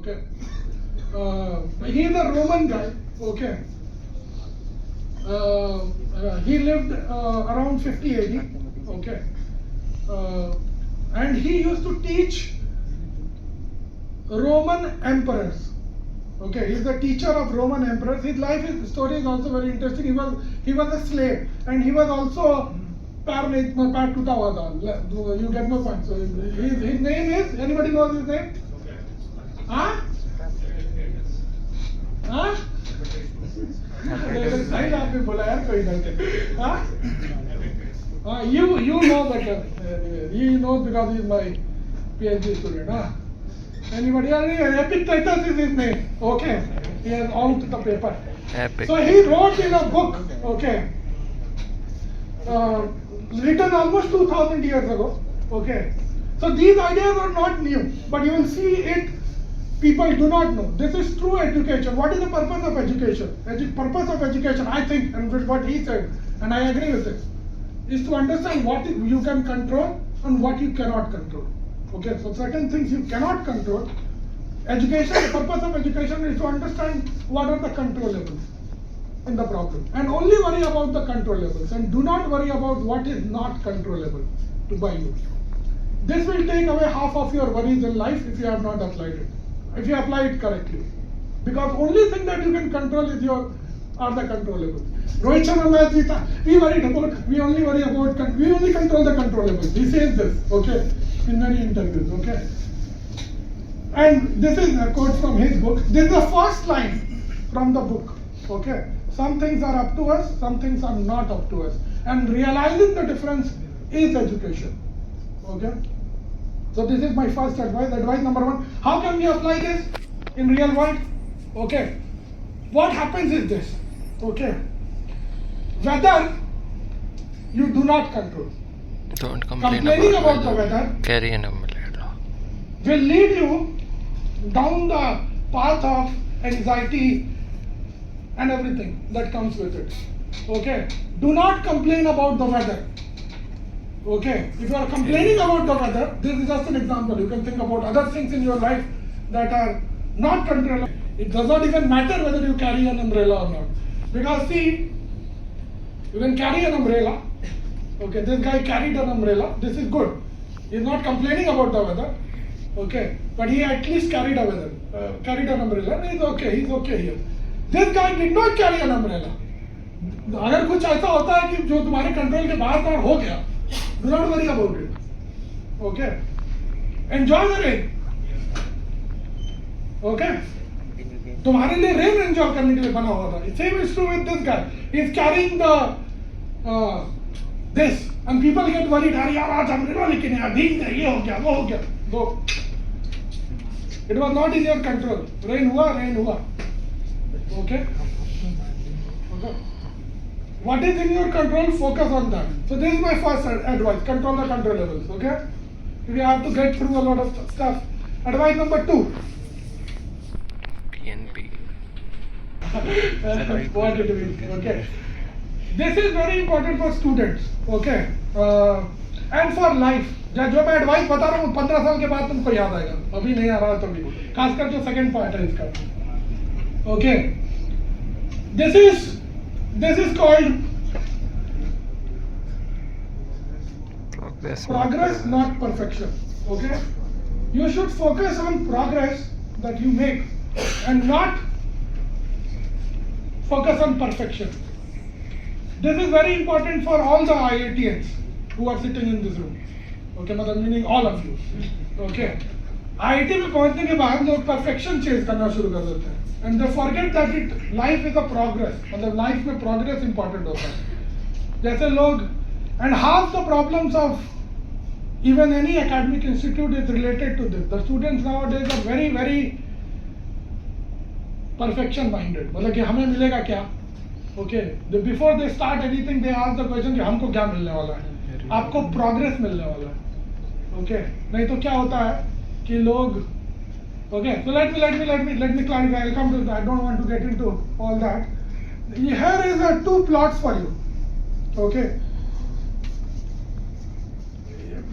Okay, he is a Roman guy. Okay, he lived around 50 AD. Okay, and he used to teach Roman emperors. Okay, he's the teacher of Roman emperors. His story is also very interesting. He was a slave, and he was also you get my point. So his name is, anybody knows his name? Huh? Huh? You know better. He knows because he's my PhD student. Huh? Anybody? Epictetus is his name. Okay. He has out the paper. Epic. So he wrote in a book, okay, written almost 2000 years ago. Okay. So these ideas are not new, but you will see it, people do not know. This is true education. What is the purpose of education? Purpose of education, I think, and with what he said, and I agree with it, is to understand what you can control and what you cannot control. Okay, so certain things you cannot control. Education, the purpose of education is to understand what are the controllables in the problem, and only worry about the controllables, and do not worry about what is not controllable by you. This will take away half of your worries in life if you have not applied it, if you apply it correctly. Because only thing that you can control is are the controllables. Rohit Sharma, we only control the controllables. He says this, okay, in many interviews, okay. And this is a quote from his book. This is the first line from the book, okay. Some things are up to us, some things are not up to us. And realizing the difference is education, okay. So this is my first advice. Advice number one, how can we apply this in real world? Okay, what happens is this, okay, weather you do not control. Don't complain Complaining about the weather carry an umbrella will lead you down the path of anxiety and everything that comes with it. Okay, do not complain about the weather. Okay, if you are complaining about the weather, this is just an example. You can think about other things in your life that are not controllable. It does not even matter whether you carry an umbrella or not. Because see, you can carry an umbrella. Okay, this guy carried an umbrella. This is good. He is not complaining about the weather. Okay, but he at least carried an umbrella. And he's okay here. This guy did not carry an umbrella. अगर कुछ ऐसा होता है कि जो तुम्हारे control के बाहर का हो गया, do not worry about it. Okay, enjoy the rain. Okay, तुम्हारे लिए रेन एंजॉय करने के लिए बना हुआ था. Same is true with this guy. He is carrying the this, and people get worried. अरे यार आज umbrella लेके नहीं आया, भीग गए, ये हो गया, वो हो गया. So it was not in your control. Rain हुआ. Okay. What is in your control? Focus on that. So this is my first advice. Control the controllables. Okay. We have to get through a lot of stuff. Advice number 2. PNP. What it means. Okay. This is very important for students. Okay. And for life. जो मैं advice बता रहा हूँ 15 साल के बाद तुमको याद आएगा, अभी नहीं आ रहा तो भी, खासकर जो सेकंड पार्ट है इसका. Okay, this is called progress, not perfection. Okay, you should focus on progress that you make and not focus on perfection. This is very important for all the IITians who are sitting in this room. Okay, meaning all of you. Okay, IIT में पहुंचने के बाद लोग perfection chase करना शुरू कर देते हैं, and they forget that life is a progress. मतलब life में progress important होता है. जैसे लोग, and half the problems of even any academic institute is related to this. The students nowadays are very, very perfection minded. मतलब कि हमें मिलेगा क्या? Okay, before they start anything, they ask the question कि हमको क्या मिलने वाला है? आपको progress मिलने वाला है. Okay, नहीं तो क्या होता है कि लोग, okay, so let me clarify. I'll come to that. I don't want to get into all that. Here is 2 plots for you. Okay,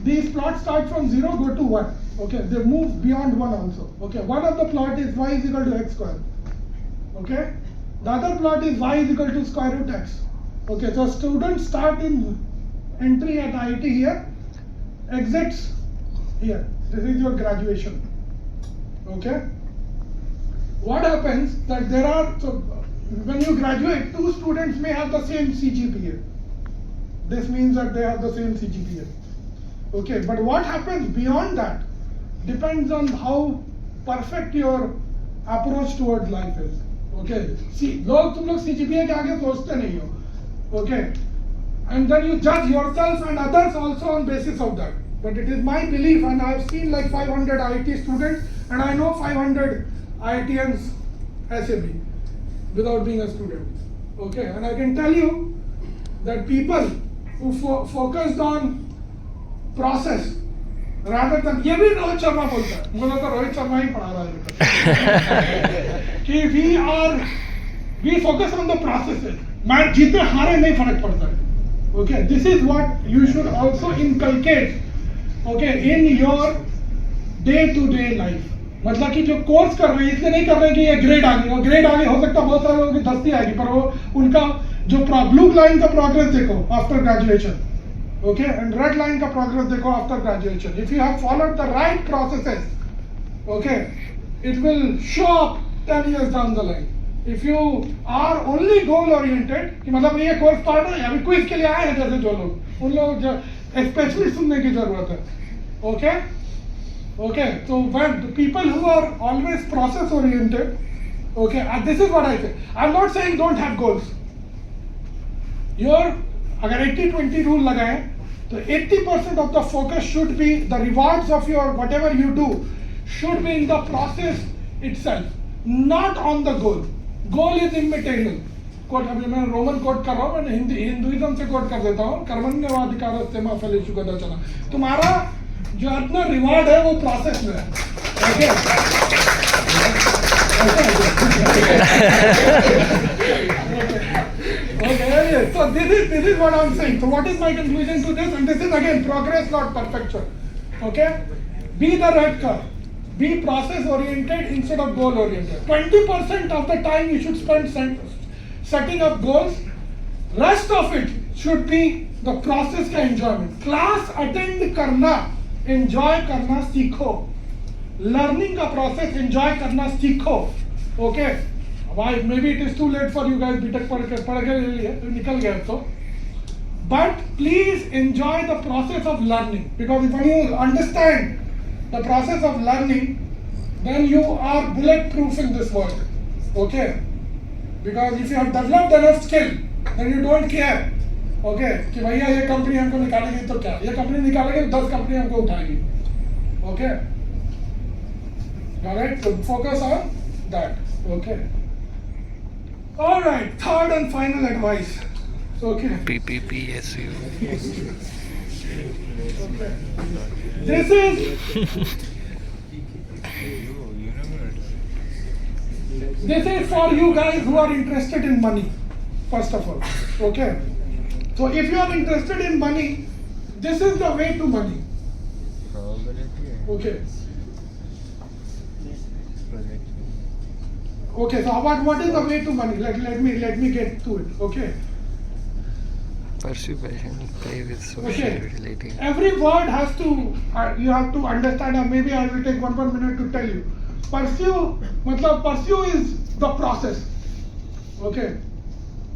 these plots start from 0, go to 1. Okay, they move beyond 1 also. Okay, one of the plot is y is equal to x square. Okay, the other plot is y is equal to square root x. Okay, so students start in entry at IIT here, exits here. This is your graduation. Okay, what happens that there are, so when you graduate, 2 students may have the same CGPA. This means that they have the same CGPA. Okay, but what happens beyond that depends on how perfect your approach towards life is. Okay, see, तुम लोग CGPA के आगे सोचते नहीं हो. Okay, and then you judge yourself and others also on basis of that. But it is my belief, and I have seen like 500 IIT students, and I know 500 IITians SAB without being a student. Okay, and I can tell you that people who focused on process rather than, ये भी रोहित शर्मा बोलता है, मुझे तो रोहित शर्मा ही पढ़ा रहा है कि we focus on the processes. Match जीते हारे नहीं फर्क पड़ता है. Okay, this is what you should also inculcate, okay, in your day-to-day life. मतलब कि जो कोर्स कर रहे हैं इसलिए नहीं कर रहे हैं कि ये ग्रेड आ गई, और ग्रेड आगे हो सकता है बहुत सारे लोगों की दस्ती आएगी, पर वो उनका जो ब्लू लाइन का प्रोग्रेस देखो after graduation. Okay, and red line ka progress dekho after graduation. If you have followed the right processes, okay, it will show up 10 years down the line. If you are only goal oriented, कि मतलब ये course पढ़ रहे हैं अभी quiz के लिए आए हैं जैसे जो लोग, उन लोग स्पेशली सुनने की जरूरत है. Okay, okay, so when the people who are always process oriented, okay, and this is what I say. I'm not saying don't have goals. Your अगर 80-20 रूल लगाए तो 80% of the focus should be the rewards of your whatever you do should be in the process itself, not on the goal. Goal is immaterial. Quote अभी मैं Roman coat कर रहा हूँ, मैं Hinduism से कोट कर देता हूँ, कर्मण्येवाधिकारस्ते मा फलेषु कदाचन. तुम्हारा जो अपना रिवार्ड है वो प्रोसेस में है. Okay, so this is what I'm saying. So what is my conclusion to this? And this is again progress, not perfection. Okay, be the red curve. Be process oriented instead of goal oriented. 20% of the time you should spend setting up goals. Rest of it should be the process का enjoyment. Class attend करना, enjoy करना सीखो. Learning का process enjoy करना सीखो. Okay. Why? Maybe it is too late for you guys. B.Tech पढ़ के निकल गए तो. But please enjoy the process of learning, because if you understand the process of learning, then you are bulletproof in this world. Okay? Because if you have developed enough skill, then you don't care. Okay? कि भैया ये company हमको निकालेगी तो क्या? ये company निकालेगी तो 10 कंपनी हमको उठाएगी. Okay? Alright? So focus on that. Okay? All right, third and final advice. Okay. PPPSU. Okay. This is for you guys who are interested in money, first of all. Okay. So if you are interested in money, this is the way to money. Okay. Okay, so what is the way to money? Let me get to it. Okay. Pursue passion, play with social Okay. utility. Every word has to you have to understand, or maybe I will take one minute to tell you. Pursue, मतलब pursue is the process. Okay.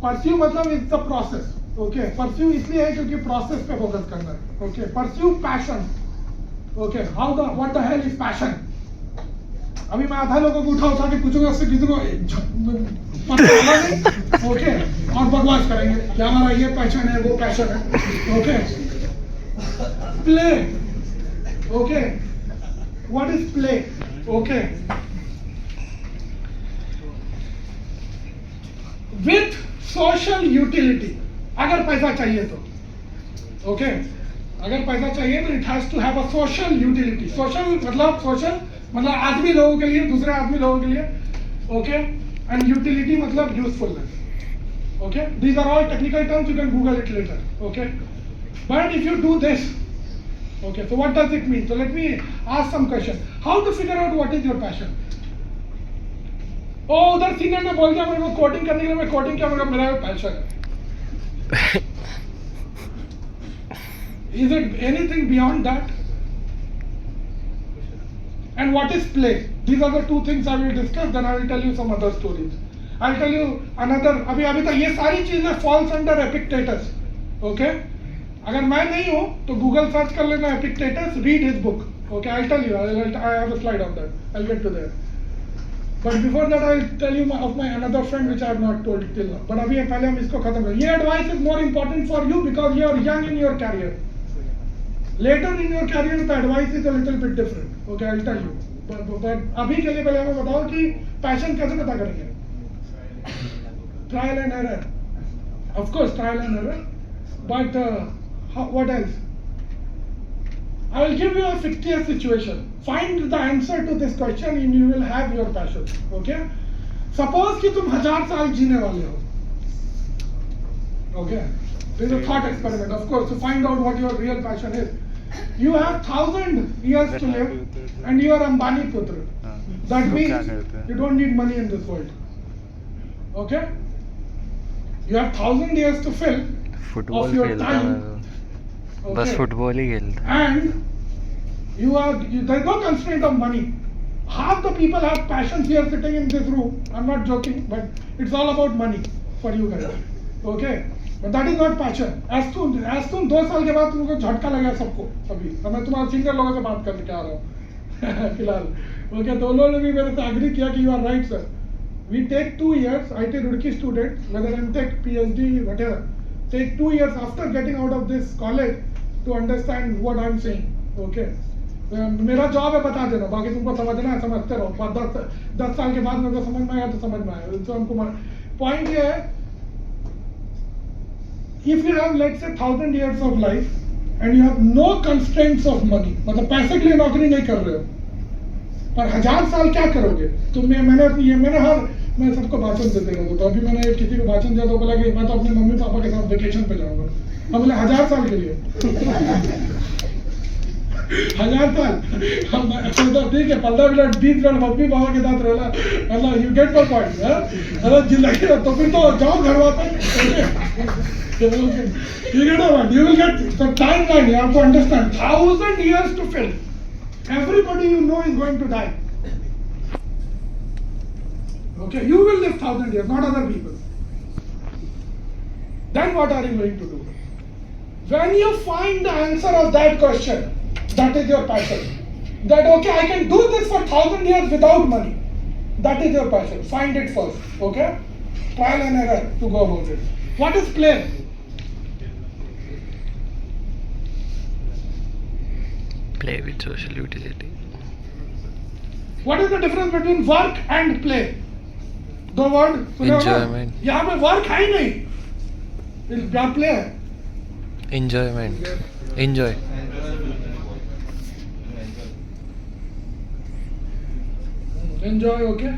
Pursue मतलब is the process. Okay. Pursue इसलिए है क्योंकि process पे focus करना है. Okay. Pursue passion. Okay. What the hell is passion? अभी मैं आधा लोगों को उठा के पूछूंगा, उससे किसी को पता चला नहीं. ओके, और बकवास करेंगे कि हमारा ये पैशन है, वो पैशन है. Okay, play. Okay, what is play? Okay, with social utility. अगर पैसा चाहिए तो, ओके, अगर पैसा चाहिए तो it has to have a social utility. Social मतलब आदमी लोगों के लिए, दूसरे आदमी लोगों के लिए. ओके, एंड यूटिलिटी मतलब usefulness. Okay, these are all technical terms, you can Google it later. Okay, but if you do this, Okay, so what does it mean? So let me ask some question. How to figure out what is your passion? Oh, उधर senior ने बोल दिया मेरे को coding करने के लिए, मैं कोडिंग क्या मेरा पैशन है. Is it anything beyond that? And what is play? These are the two things I will discuss. Then I will tell you some other stories. I'll tell you another. अभी तक ये सारी चीजें falls under Epictetus. Okay? अगर मैं नहीं हूँ तो Google सर्च कर लेना Epictetus. Read his book. Okay? I'll tell you. I have a slide on that. I'll get to there. But before that, I'll tell you of my another friend which I have not told till now. But अभी पहले हम इसको खत्म करें. ये advice is more important for you because you are young in your career. Later in your career, the advice is a little bit different. Okay, I'll tell you. But अभी के लिए पहले हमें बताओ कि passion कैसे पता करेंगे? Trial and error. Of course, trial and error. But what else? I will give you a fictitious situation. Find the answer to this question and you will have your passion. Okay? Suppose कि तुम 1000 साल जीने वाले हो. Okay? This is a thought experiment, of course, to find out what your real passion is. You have 1000 years to live and you are Ambani Putra. That means you don't need money in this world. Okay? You have 1000 years to fill football of your खेलता time. है तो बस football ही खेलता है. And there's no constraint of money. Half the people have passions here sitting in this room. I'm not joking, but it's all about money for you guys. Okay? But that is not passion. As soon 2 साल के बाद तुमको झटका लगा सबको अभी. तो मैं तुम्हारे सीनियर लोगों से बात करने आ रहा हूँ फिलहाल. Okay, तो उन्होंने भी मेरे से agree किया कि you are right, sir. We take 2 years. IT Roorkee students, whether MTech, PhD, whatever, take 2 years after getting out of this college to understand what I'm saying. Okay? मेरा जॉब है बता देना, बाकी तुमको समझना है समझते रहो. 10 साल के बाद मेरे को समझ में आया तो समझ में आया. तो हमको पॉइंट ये है, if you have let's say 1000 years of life and you have no constraints of money, मतलब पैसे के लिए नौकरी नहीं कर रहे हो, पर 1000 साल क्या करोगे? तो मैं सबको भाषण देते रहता. तो अभी मैंने किसी को भाषण दिया तो बोला कि मैं तो अपने मम्मी पापा के साथ वेकेशन पे जाऊंगा. हम बोले 1000 साल के लिए 1000 साल हम ठीक है 15 मिनट 20 मिनट मम्मी पापा के साथ रहना, मतलब यू गेट माय पॉइंट. मतलब जिंदगी तो फिर तो जाओ घर वापस. You get what? You will get the timeline. You have to understand. 1000 years to fill. Everybody you know is going to die. Okay, you will live 1000 years, not other people. Then what are you going to do? When you find the answer of that question, that is your passion. That okay, I can do this for 1000 years without money. That is your passion. Find it first. Okay? Trial and error to go about it. What is play? Play with social utility. What is the difference between work and play? दो word सुने हो ना? Enjoyment. यहाँ पे work है ही नहीं, यहाँ play है. Enjoyment. Enjoy. Enjoy, okay?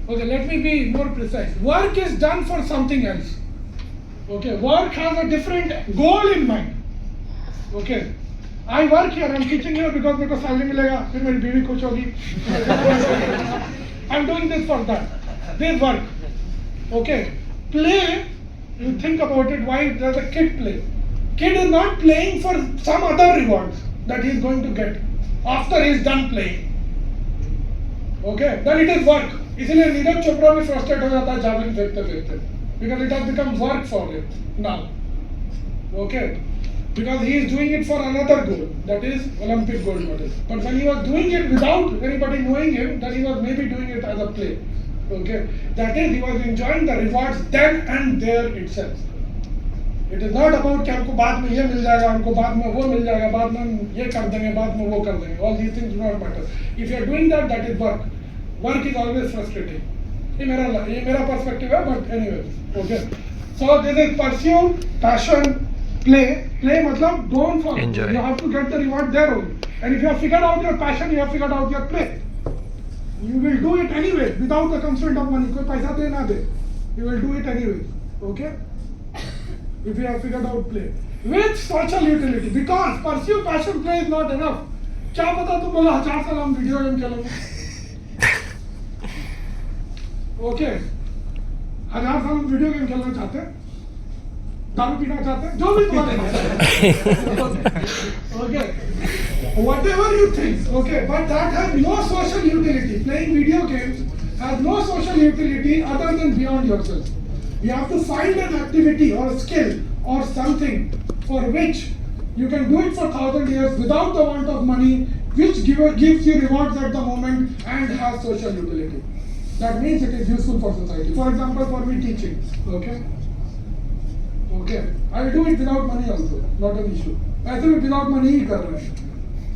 Okay, let me be more precise. Work is done for something else. Okay, work has a different goal in mind. Okay, I work here. I'm teaching here because मेरे को salary मिलेगा, फिर मेरी बीवी खुश होगी. I'm doing this for that. This work. Okay. Play, you think about it, why does a kid play? Kid is not playing for some other rewards that he is going to get after he is done playing. Okay. Then it is work. इसलिए नीरज चोपड़ा भी frustrated हो जाता है javelin फेंकते because it has become work for him now. Okay. Because he is doing it for another goal, that is Olympic gold medal. But when he was doing it without anybody knowing him, then he was maybe doing it as a play. Okay, that is he was enjoying the rewards then and there itself. It is not about कि हमको बाद में ये मिल जाएगा, हमको बाद में वो मिल जाएगा, बाद में हम ये कर देंगे, बाद में वो कर देंगे. All these things do not matter. If you are doing that, that is work. Work is always frustrating. ये मेरा perspective है, but anyway, okay. So this is pursuit, passion, play मतलब don't fall. Enjoy. You have to get the reward there only. And if you have figured out your passion, you have figured out your play. You will do it anyway without the constraint of money. कोई पैसा दे ना दे, you will do it anyway. Okay? If you have figured out play. with social utility, because pursue passion play is not enough. क्या पता तुम बोला 1000 साल हम video game खेलेंगे, ओके 1000 साल हम वीडियो गेम खेलना चाहते हैं, दारू पीना चाहते हैं, जो भी तुम्हारे okay whatever you think, okay, but that has no social utility. Playing video games has no social utility other than beyond yourself. You have to find an activity or a skill or something for which you can do it for 1,000 years without the want of money, which gives you rewards at the moment and has social utility. That means it is useful for society. For example, for me teaching, okay? Okay, I will do it without money also, not an issue. ऐसे भी without money ही कर रहे हैं.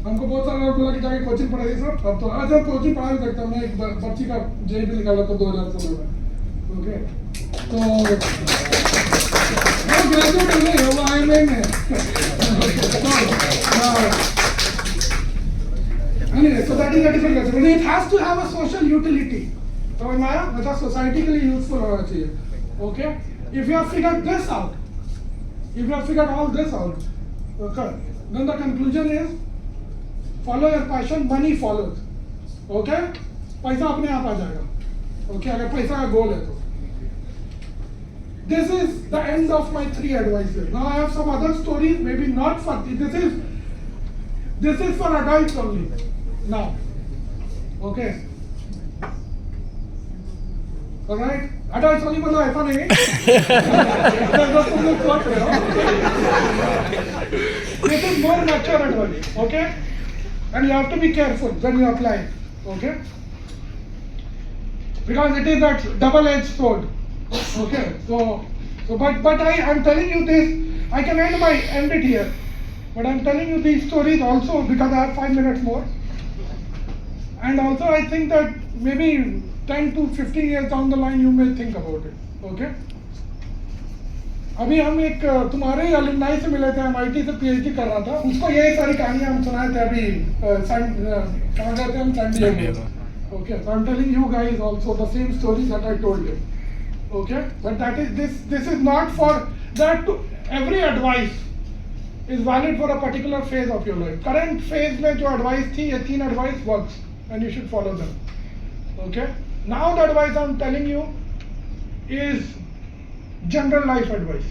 हमको बहुत सारे लोग बोला कि जाके कोचिंग पढ़ाइए सर, अब तो आज हम कोचिंग पढ़ा भी सकते हैं. मैं एक बच्ची का जेई भी निकाला था 2016 में, ओके? तो मैं ग्रेजुएट नहीं हूँ, IMA में. Anyway, so that is a different question. It has to have a social utility. तो हमारा मतलब सोसाइटी के लिए यूजफुल होना चाहिए, okay? If you have figured this out, if you have figured all this out, okay, then the conclusion is follow your passion, money follows, okay? पैसा अपने आप आ जाएगा, okay? अगर पैसा का गोल है तो. This is the end of my 3 advices. Now I have some other stories, maybe not for this is for adults only. Now, okay? Alright? Adults only मतलब ऐसा नहीं. This is more mature advice, okay? And you have to be careful when you apply it, okay? Because it is that double-edged sword, okay? But I am telling you this. I can end it here, but I'm telling you these stories also because I have 5 minutes more. And also I think that maybe 10 to 15 years down the line you may think about it, okay? अभी हम एक तुम्हारे ही alumni से मिले थे, MIT से PhD कर रहा था, उसको यही सारी कहानियां हम सुनाए थे अभी कहाँ गए थे हम, San Diego, okay? So I'm telling you guys also the same stories that I told you, okay? But that is this is not for that. Every advice is valid for a particular phase of your life. Current phase में जो advice थी, ये 3 advice works and you should follow them, okay? Now the advice I'm telling you is general life advice,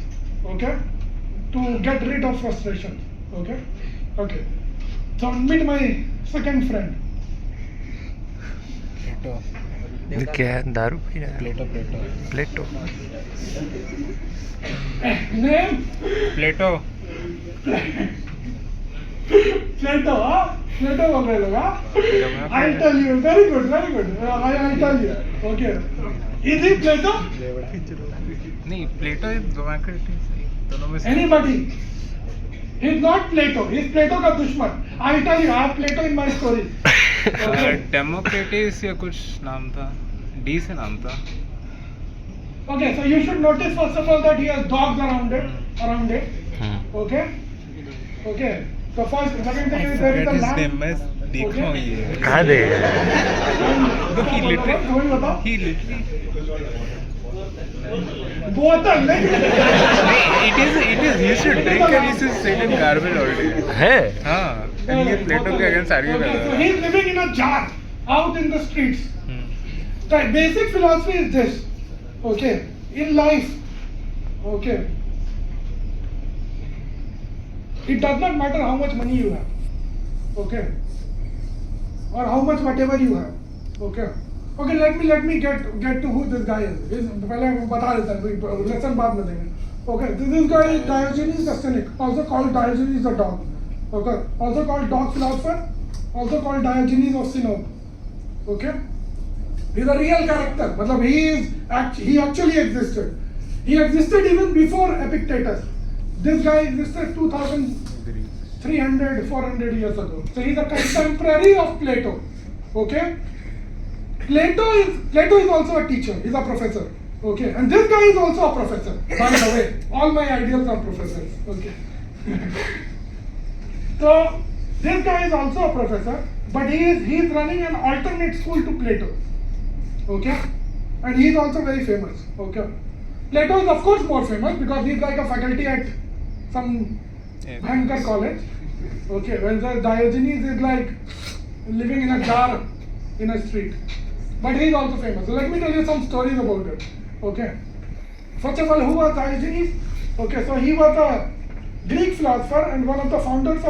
okay? To get rid of frustration, okay? Okay. So meet my second friend. प्लेटो. क्या है, दारू P रहा है? प्लेटो. Name? प्लेटो. Plato, huh? Plato बोल रहे लोग, huh? I'll tell you. Very good, very good. I'll tell you. Okay. Is he Plato? नहीं, प्लेटो is democracies, दोनों में से Anybody? He's not Plato. He's Plato का दुश्मन. I'll tell you. I have Plato in my story. Okay. Democracies या कुछ नाम था, डी से नाम था. Okay. So you should notice first of all that he has dogs around it. Okay. Okay. So first, second thing is there is a lamp. मैं देख रहा हूँ ये. कहाँ दे? Look, he literally. वही बताओ. He literally. बोतल नहीं. It is. He should drink and he should sit in garbage all day. है? हाँ. And ये प्लेटो के अगेंस्ट आर्ग्यू कर Okay, so रहा he is living in a jar out in the streets. The basic philosophy is this, okay, in life, okay, it does not matter how much money you have, okay, or how much whatever you have, okay. Okay, let me get to who this guy is. पहले हम बता देते हैं, lesson बाद में देंगे. Okay, this guy is Diogenes the Cynic, also called Diogenes the Dog. Okay, also called dog philosopher, also called Diogenes of Sinope. Okay, he's a real character. मतलब he actually existed. He existed even before Epictetus. This guy existed 2,300, 400 years ago. So he's a contemporary of Plato. Okay, Plato is also a teacher. He's a professor. Okay, and this guy is also a professor. By the way, all my ideals are professors. Okay. So this guy is also a professor, but he is running an alternate school to Plato. Okay, and he is also very famous. Okay, Plato is of course more famous because he is like a faculty at some Yeah. Bhankar college. Okay, where the Diogenes is like living in a jar in a street. But he is also famous. So let me tell you some stories about it. Okay. First of all, who was Diogenes? Okay, so he was a Greek philosopher and one of the founders of